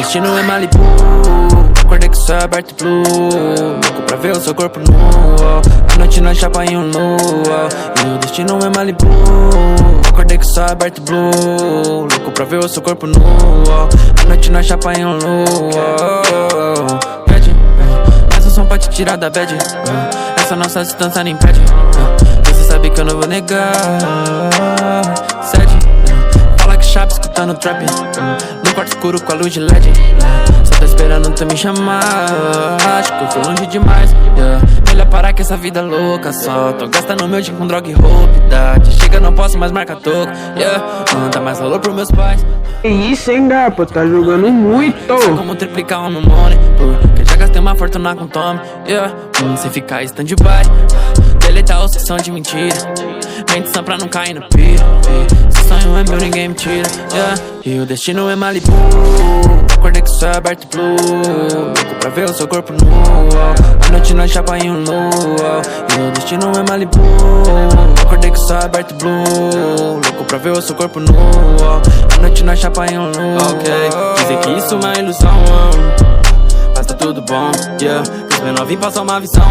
destino é Malibu. Acordei com o céu aberto e blue, louco pra ver o seu corpo nu. A noite na chapa em um nu, e o destino é Malibu. Acordei com o céu aberto e blue, louco pra ver o seu corpo nu. A noite na chapa em um nu. Pede, mais um som pra te tirar da bad. Essa nossa distância nem impede. Você sabe que eu não vou negar. Sede, fala que chapa escutando trap. No quarto escuro com a luz de LED. Só tô esperando tu me chamar. Acho que eu fui longe demais, Melhor parar que essa vida é louca. Só tô gastando meu dinheiro com droga e roupa. Idade chega, não posso mais marcar toco, Dá mais valor pros meus pais. Que isso, hein, Garpa? Tá jogando muito. Sei como triplicar o meu money, porque já gastei uma fortuna com Tommy, sem ficar stand-by. Deletar os que são de mentira, mendição pra não cair no piro. Se sonho é meu, ninguém me tira, E o destino é Malibu. Acordei com o céu aberto e blue, louco pra ver o seu corpo nu. A noite na chapa em um nu, e o destino é Malibu. Acordei com o céu aberto e blue, louco pra ver o seu corpo nu. A noite na chapa em um nu. Dizem que isso é uma ilusão, mas tá tudo bom, Os menores vim passar uma visão,